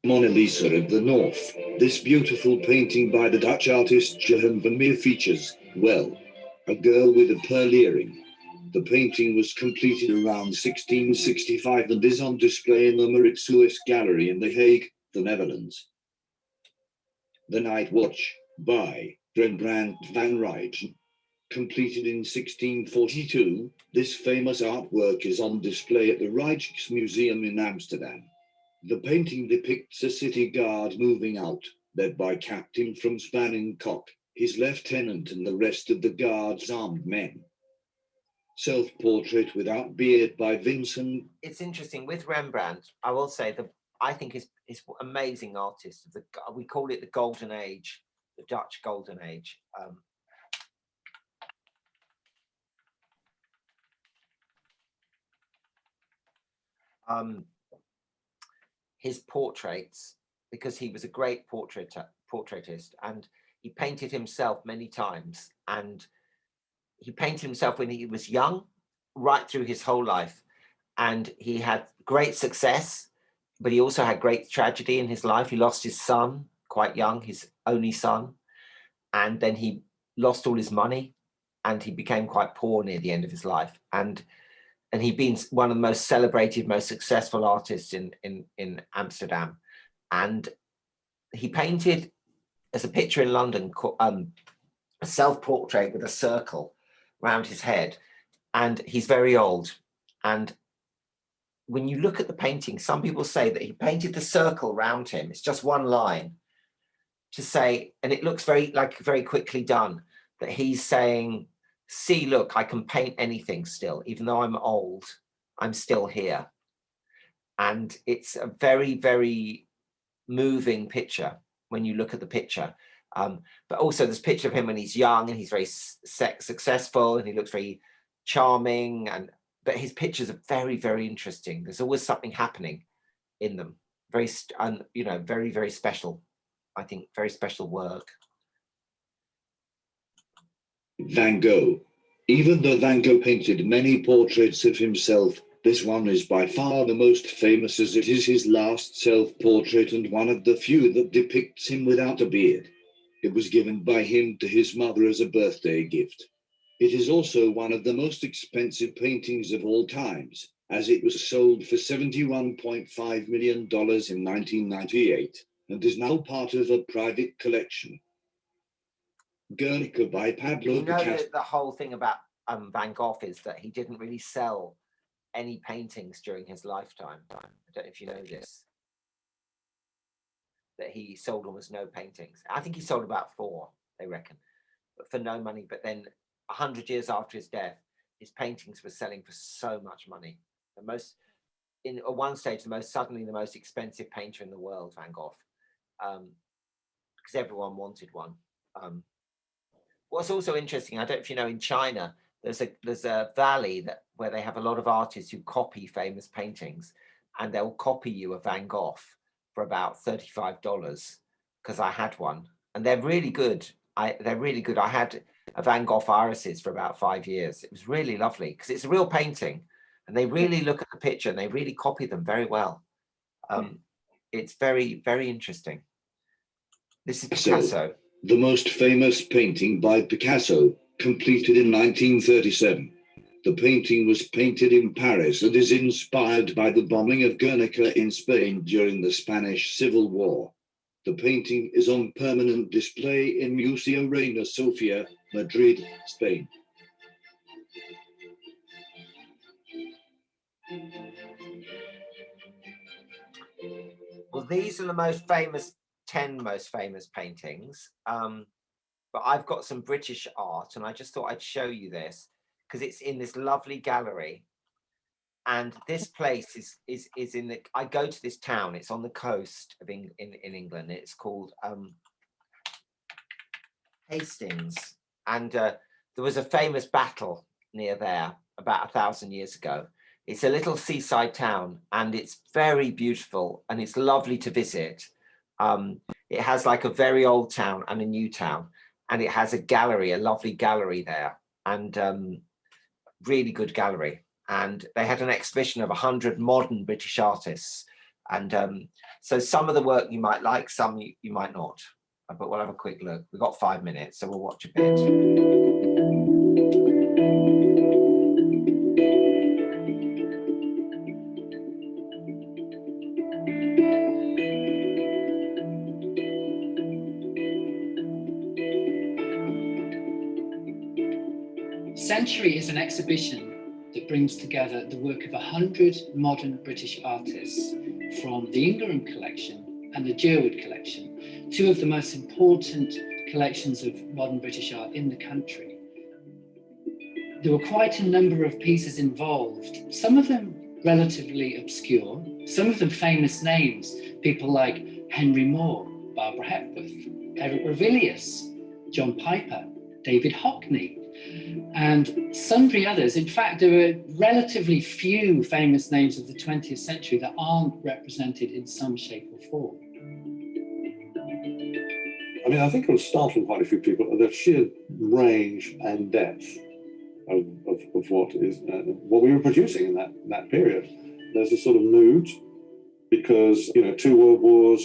Mona Lisa of the North. This beautiful painting by the Dutch artist Johan Vermeer features, well, a girl with a pearl earring. The painting was completed around 1665 and is on display in the Mauritshuis Gallery in The Hague, the Netherlands. The Night Watch by Rembrandt van Rijn. Completed in 1642, this famous artwork is on display at the Rijksmuseum in Amsterdam. The painting depicts a city guard moving out, led by Captain from Spanning Cock, his lieutenant and the rest of the guard's armed men. Self-portrait without beard by Vincent. It's interesting with Rembrandt. I will say that I think he's amazing artist. We call it the Golden Age, the Dutch Golden Age. His portraits, because he was a great portraitist, and he painted himself many times, and he painted himself when he was young, right through his whole life, and he had great success, but he also had great tragedy in his life. He lost his son quite young, his only son, and then he lost all his money, and he became quite poor near the end of his life, and he'd been one of the most celebrated, most successful artists in Amsterdam. And he painted, as a picture in London, a a self-portrait with a circle around his head, and he's very old. And when you look at the painting, some people say that he painted the circle around him. It's just one line to say, and it looks very quickly done, that he's saying, see, look, I can paint anything still, even though I'm old, I'm still here. And it's a very, very moving picture when you look at the picture. But also this picture of him when he's young and he's very successful and he looks very charming, but his pictures are very, very interesting. There's always something happening in them. Very, very, very special. I think very special work. Van Gogh. Even though Van Gogh painted many portraits of himself, this one is by far the most famous, as it is his last self-portrait and one of the few that depicts him without a beard. It was given by him to his mother as a birthday gift. It is also one of the most expensive paintings of all times, as it was sold for $71.5 million in 1998 and is now part of a private collection. Guernica by Pablo Picasso. The whole thing about Van Gogh is that he didn't really sell any paintings during his lifetime. I don't know if you know this, that he sold almost no paintings. I think he sold about 4, they reckon, but for no money. But then 100 years after his death, his paintings were selling for so much money. At one stage, suddenly the most expensive painter in the world, Van Gogh, because everyone wanted one. What's also interesting, I don't know if you know, in China, there's a valley where they have a lot of artists who copy famous paintings, and they'll copy you a Van Gogh for about $35, because I had one, and they're really good. They're really good. I had a Van Gogh Irises for about 5 years. It was really lovely because it's a real painting, and they really look at the picture and they really copy them very well. It's very, very interesting. This is Picasso. The most famous painting by Picasso, completed in 1937. The painting was painted in Paris and is inspired by the bombing of Guernica in Spain during the Spanish Civil War. The painting is on permanent display in Museo Reina Sofia, Madrid, Spain. Well, these are the 10 most famous paintings. But I've got some British art, and I just thought I'd show you this because it's in this lovely gallery. And this place is in the, I go to this town, it's on the coast of in England. It's called Hastings. And there was a famous battle near there about 1,000 years ago. It's a little seaside town, and it's very beautiful, and it's lovely to visit. It has like a very old town and a new town, and it has a gallery, a lovely gallery there, and really good gallery. And they had an exhibition of 100 modern British artists. And so some of the work you might like, some you might not. But we'll have a quick look. We've got 5 minutes, so we'll watch a bit. Century is an exhibition that brings together the work of 100 modern British artists from the Ingram collection and the Jerwood collection, 2 of the most important collections of modern British art in the country. There were quite a number of pieces involved, some of them relatively obscure, some of them famous names, people like Henry Moore, Barbara Hepworth, Eric Ravilius, John Piper, David Hockney, and sundry others. In fact, there are relatively few famous names of the 20th century that aren't represented in some shape or form. I mean, I think it will startle quite a few people the sheer range and depth of what we were producing in that period. There's a sort of mood because 2 world wars,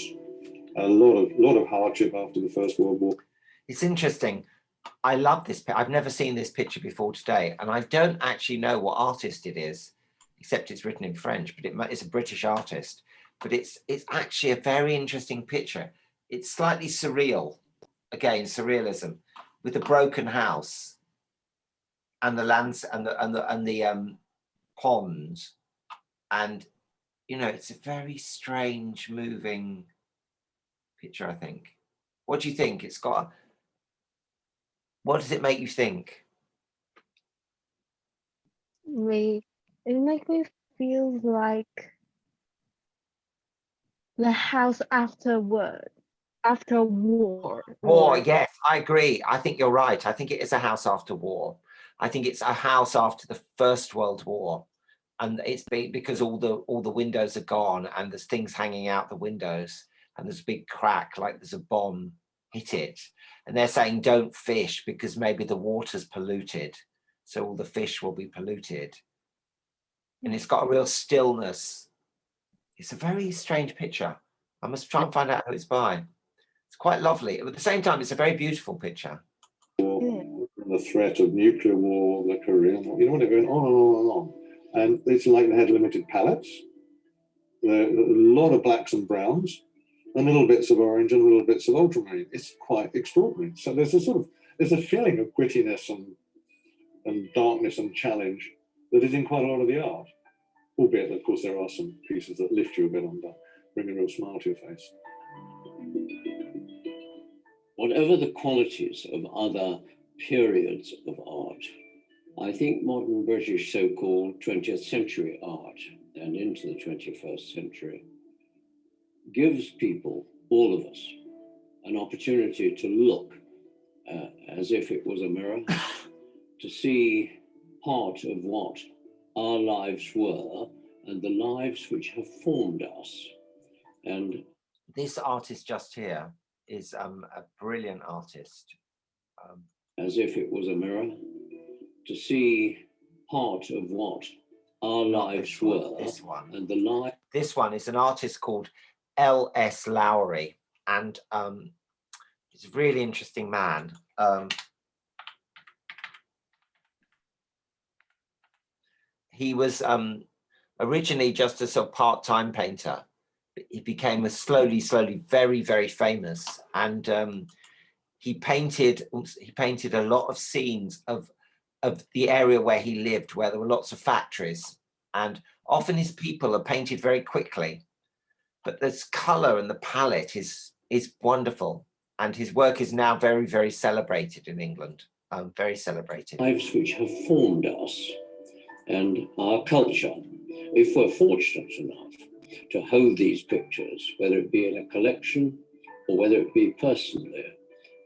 a lot of hardship after the First World War. It's interesting. I love this. I've never seen this picture before today, and I don't actually know what artist it is, except it's written in French. But it's a British artist. But it's actually a very interesting picture. It's slightly surreal, again, surrealism, with the broken house and the lands and the pond, and you know, it's a very strange, moving picture, I think. What do you think? It's got. What does it make you think? It makes me feel like the house after war. War, yes, I agree. I think you're right. I think it is a house after war. I think it's a house after the First World War, and it's because all the windows are gone and there's things hanging out the windows, and there's a big crack like there's a bomb hit it, and they're saying don't fish because maybe the water's polluted, so all the fish will be polluted, and it's got a real stillness. It's a very strange picture. I must try and find out who it's by. It's quite lovely. At the same time, it's a very beautiful picture. The threat of nuclear war, the Korean War, you know, what, they're going on and on and on. And it's like they had limited palettes, a lot of blacks and browns, and little bits of orange and little bits of ultramarine. It's quite extraordinary. So there's a feeling of grittiness and darkness and challenge that is in quite a lot of the art. Albeit, of course, there are some pieces that lift you a bit and bring a real smile to your face. Whatever the qualities of other periods of art, I think modern British so-called 20th century art and into the 21st century gives people, all of us, an opportunity to look as if it was a mirror, to see part of what our lives were and the lives which have formed us. And this artist just here is a brilliant artist. As if it was a mirror, to see part of what our lives were. This one. And the life. This one is an artist called L.S. Lowry, and he's a really interesting man. He was originally just a sort of part-time painter. He became slowly, very, very famous, and he painted a lot of scenes of the area where he lived, where there were lots of factories, and often his people are painted very quickly, but this color and the palette is wonderful, and his work is now very, very celebrated in England. Very celebrated. Lives which have formed us and our culture. If we're fortunate enough to hold these pictures, whether it be in a collection or whether it be personally,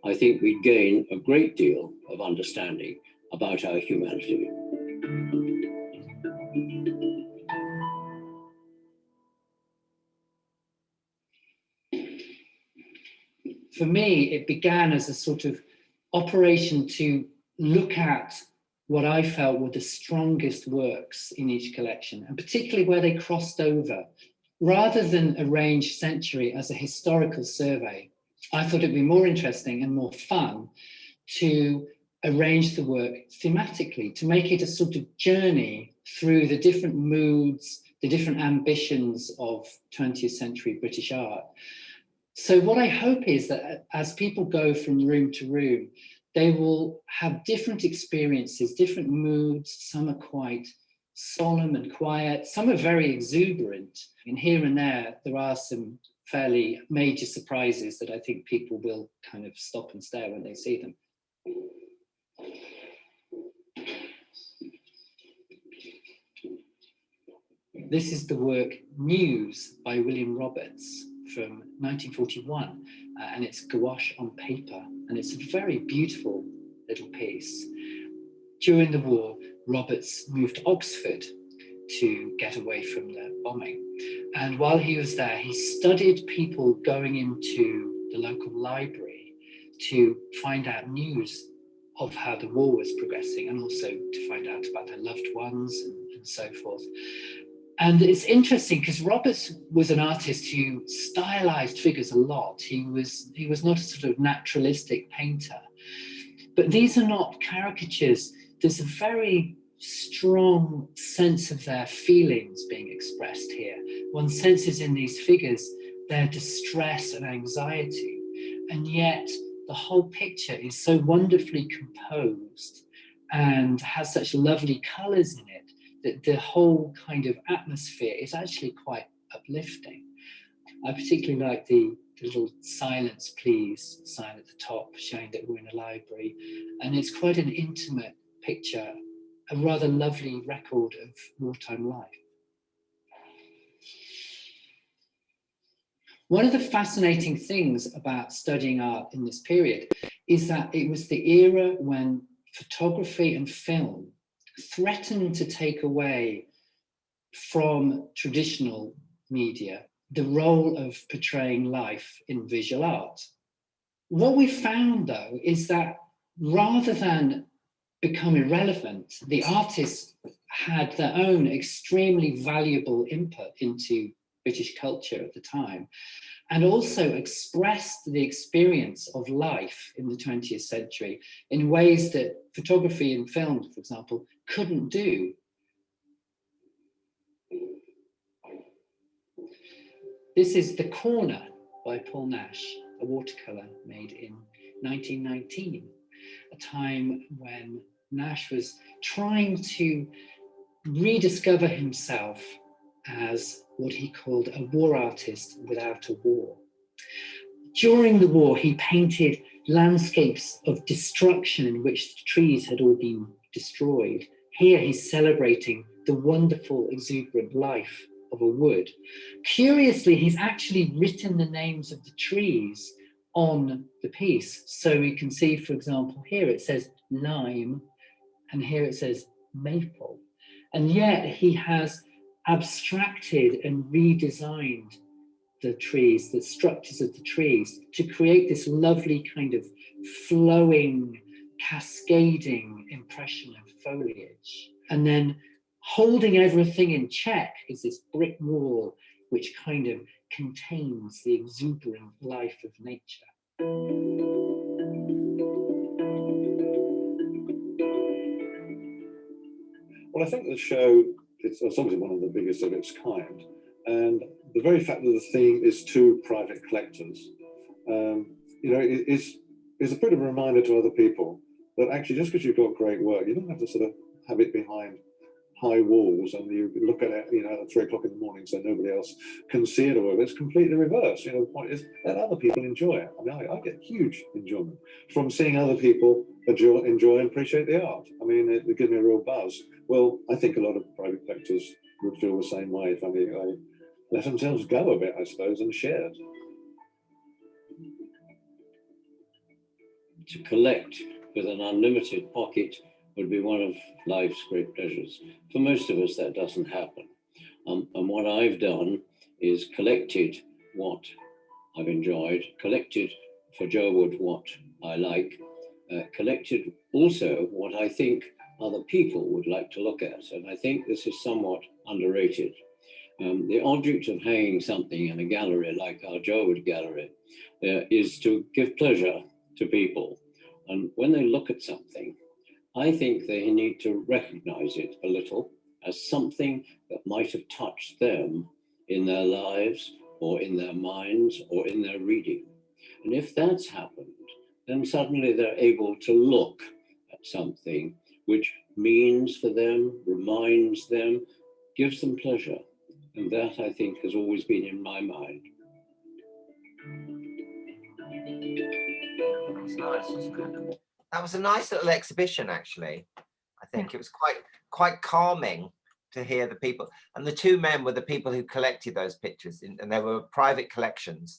I think we gain a great deal of understanding about our humanity. For me, it began as a sort of operation to look at what I felt were the strongest works in each collection, and particularly where they crossed over. Rather than arrange Century as a historical survey, I thought it'd be more interesting and more fun to arrange the work thematically, to make it a sort of journey through the different moods, the different ambitions of 20th century British art. So what I hope is that as people go from room to room, they will have different experiences, different moods. Some are quite solemn and quiet, some are very exuberant. And here and there are some fairly major surprises that I think people will kind of stop and stare when they see them. This is the work News by William Roberts from 1941, and it's gouache on paper, and it's a very beautiful little piece. During the war, Roberts moved to Oxford to get away from the bombing, and while he was there, he studied people going into the local library to find out news of how the war was progressing, and also to find out about their loved ones and so forth. And it's interesting because Roberts was an artist who stylized figures a lot. He was not a sort of naturalistic painter, but these are not caricatures. There's a very strong sense of their feelings being expressed here. One senses in these figures their distress and anxiety, and yet the whole picture is so wonderfully composed and has such lovely colours in it that the whole kind of atmosphere is actually quite uplifting. I particularly like the little silence please sign at the top showing that we're in a library, and it's quite an intimate picture, a rather lovely record of wartime life. One of the fascinating things about studying art in this period is that it was the era when photography and film threatened to take away from traditional media the role of portraying life in visual art. What we found, though, is that rather than become irrelevant, the artists had their own extremely valuable input into British culture at the time, and also expressed the experience of life in the 20th century in ways that photography and film, for example, couldn't do. This is The Corner by Paul Nash, a watercolour made in 1919, a time when Nash was trying to rediscover himself as what he called a war artist without a war. During the war, he painted landscapes of destruction in which the trees had all been destroyed. Here he's celebrating the wonderful, exuberant life of a wood. Curiously, he's actually written the names of the trees on the piece. So you can see, for example, here it says lime, and here it says maple. And yet he has abstracted and redesigned the trees, the structures of the trees, to create this lovely kind of flowing, cascading impression of foliage. And then holding everything in check is this brick wall, which kind of contains the exuberant life of nature. Well, I think the show, it's obviously one of the biggest of its kind. And the very fact that the theme is two private collectors, is a bit of a reminder to other people that actually just because you've got great work, you don't have to sort of have it behind high walls and you look at it, at 3 o'clock in the morning so nobody else can see it or whatever. It's completely reversed. The point is let other people enjoy it. I mean, I get huge enjoyment from seeing other people enjoy and appreciate the art. I mean, it gives me a real buzz. Well, I think a lot of private collectors would feel the same way if they let themselves go a bit, I suppose, and share it. To collect with an unlimited pocket would be one of life's great pleasures. For most of us, that doesn't happen. And what I've done is collected what I've enjoyed, collected for Jerwood what I like, collected also what I think other people would like to look at. And I think this is somewhat underrated. The object of hanging something in a gallery like our Jerwood Gallery is to give pleasure to people. And when they look at something, I think they need to recognize it a little as something that might have touched them in their lives or in their minds or in their reading. And if that's happened, then suddenly they're able to look at something which means for them, reminds them, gives them pleasure. And that, I think, has always been in my mind. That was nice, wasn't it? That was a nice little exhibition, actually. I think it was quite calming to hear the people. And the two men were the people who collected those pictures, and there were private collections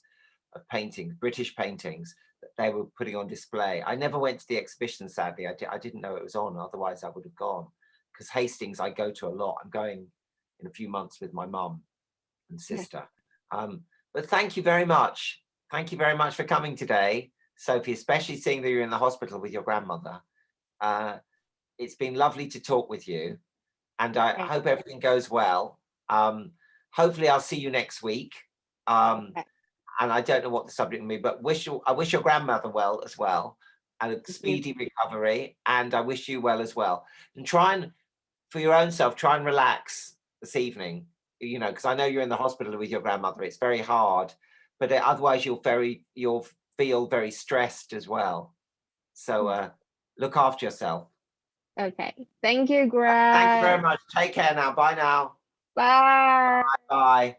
of paintings, British paintings, that they were putting on display. I never went to the exhibition, sadly. I didn't know it was on, otherwise I would have gone. Because Hastings, I go to a lot. I'm going in a few months with my mum and sister. But thank you very much. Thank you very much for coming today, Sophie, especially seeing that you're in the hospital with your grandmother. It's been lovely to talk with you, and I hope everything goes well. Hopefully I'll see you next week. And I don't know what the subject will be, but I wish your grandmother well as well, and a speedy recovery, and I wish you well as well. And for your own self, try and relax this evening, because I know you're in the hospital with your grandmother. It's very hard, but otherwise you'll feel very stressed as well. So look after yourself. Okay. Thank you, Greg. Thank you very much. Take care now. Bye now. Bye. Bye.